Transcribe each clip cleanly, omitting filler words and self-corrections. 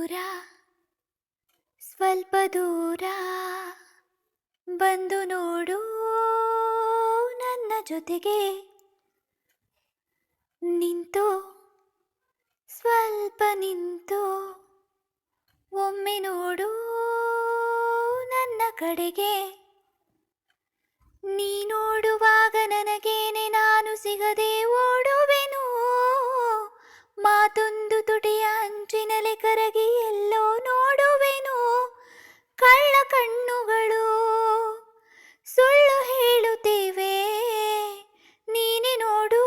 ದೂರ ಸ್ವಲ್ಪ ದೂರ ಬಂದು ನೋಡು ನನ್ನ ಜೊತೆಗೆ ನಿಂತು ಸ್ವಲ್ಪ ನಿಂತು ಒಮ್ಮೆ ನೋಡು ನನ್ನ ಕಡೆಗೆ. ನೀ ನೋಡುವಾಗ ನನಗೇನೆ ನಾನು ಸಿಗದೆ ಓಡುವೆನು. ಮಾತೊಂದು ತುಟಿಯ ಅಂಚಿನಲ್ಲಿ ಕರಗಿ ಎಲ್ಲೋ ನೋಡುವೆನು. ಕಳ್ಳ ಕಣ್ಣುಗಳು ಸುಳ್ಳು ಹೇಳುತ್ತೇವೆ, ನೀನೆ ನೋಡು.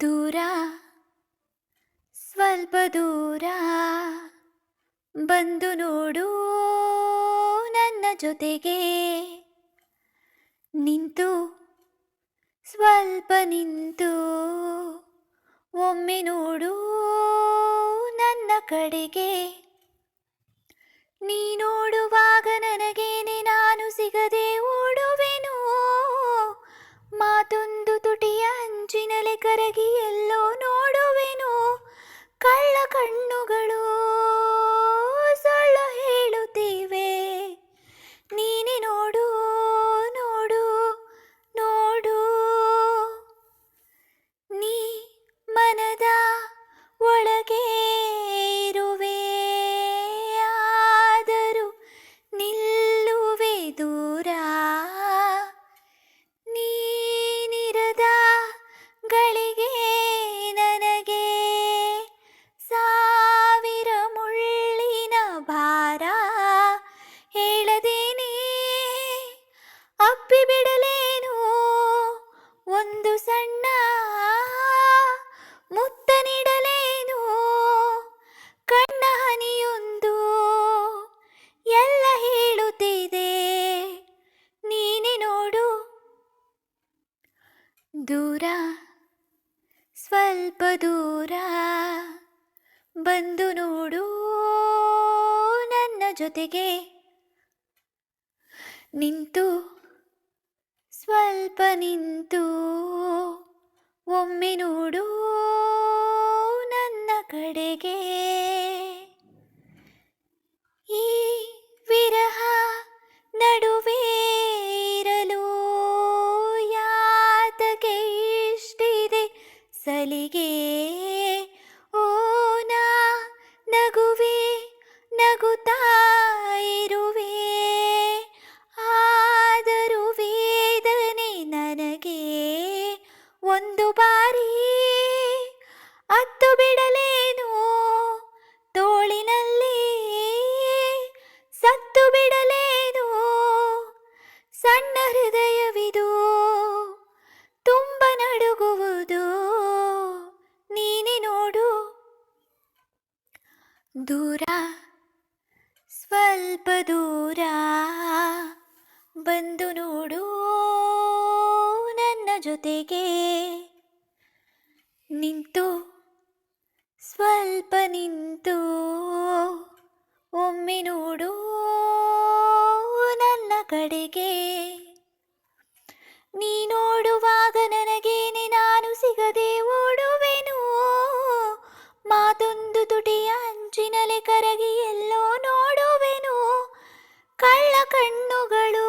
ದೂರ ಸ್ವಲ್ಪ ದೂರ ಬಂದು ನೋಡು ನನ್ನ ಜೊತೆಗೆ ನಿಂತು ಸ್ವಲ್ಪ ನಿಂತು ಒಮ್ಮೆ ನೋಡು ನನ್ನ ಕಡೆಗೆ. ನೀ ನೋಡುವಾಗ ನನಗೇನೆ ನಾನು ಸಿಗದೆ ಓಡುವೆನು. ಮಾತೊಂದು ತುಟಿಯ ಅಂಚಿನಲ್ಲಿ ಕರಗಿ ಎಲ್ಲೋ ನೋಡುವೆನು. ಕಳ್ಳ ಕಣ್ಣುಗಳು ಸುಳ್ಳು ಹೇಳುತ್ತೀವೆ, ನೀನೆ ನೋಡು ನೋಡು ನೋಡು. ನೀ ಮನದ ಒಳಗೆ ಇರುವೆ, ಆದರೂ ನಿಲ್ಲುವೆ ದೂರ. ನೀನಿರದ ಗಳಿಗೆ ನನಗೆ ಸಾವಿರ ಮುಳ್ಳಿನ ಭಾರ. ಹೇಳದೇನೆ ಅಪ್ಪಿ ಬಿಡಲೇನು ಒಂದು ಸಣ್ಣ ಮುತ್ತ ನೀಡಲೇನು. ಕಣ್ಣ ಹನಿಯೊಂದು ಎಲ್ಲ ಹೇಳುತ್ತಿದೆ, ನೀನೆ ನೋಡು. ದೂರ ಸ್ವಲ್ಪ ದೂರ ಬಂದು ನೋಡು ನನ್ನ ಜೊತೆಗೆ ನಿಂತು ಸ್ವಲ್ಪ ನಿಂತು ಒಮ್ಮೆ ನೋಡು ನನ್ನ ಕಡೆಗೆ. ಈ ವಿರಹ ನಡುವೆ ಇರಲು ಯಾತಕ್ಕೆ ಇಷ್ಟಿದೆ ಸಲಿಗೆ. ಓ ನಾ ನಗುವೆ ನಗುತ್ತಾ ಇರುವೆ, ಆದರೂ ವೇದನೆ ನನಗೆ ಒಂದು ಬಾರಿ ಅತ್ತು ಬಿಡಲೇನು. ತೋಳಿನಲ್ಲಿ ಸತ್ತು ಬಿಡಲೇನು. ಸಣ್ಣ ಹೃದಯವಿದು ತುಂಬ ನಡುಗುವುದು, ನೀನೆ ನೋಡು. ದೂರ ಸ್ವಲ್ಪ ದೂರ ಬಂದು ನೋಡು ನನ್ನ ಜೊತೆಗೆ ನಿಂತು ಸ್ವಲ್ಪ ನಿಂತು ಒಮ್ಮೆ ನೋಡು ನನ್ನ ಕಡೆಗೆ. ನೀ ನೋಡುವಾಗ ನನಗೇನೆ ನಾನು ಸಿಗದೆ ಓಡುವೆನು. ಮಾತೊಂದು ತುಟಿಯ ಅಂಚಿನಲ್ಲಿ ಕರಗಿ ಎಲ್ಲೋ ನೋಡುವೆನು. ಕಳ್ಳ ಕಣ್ಣುಗಳು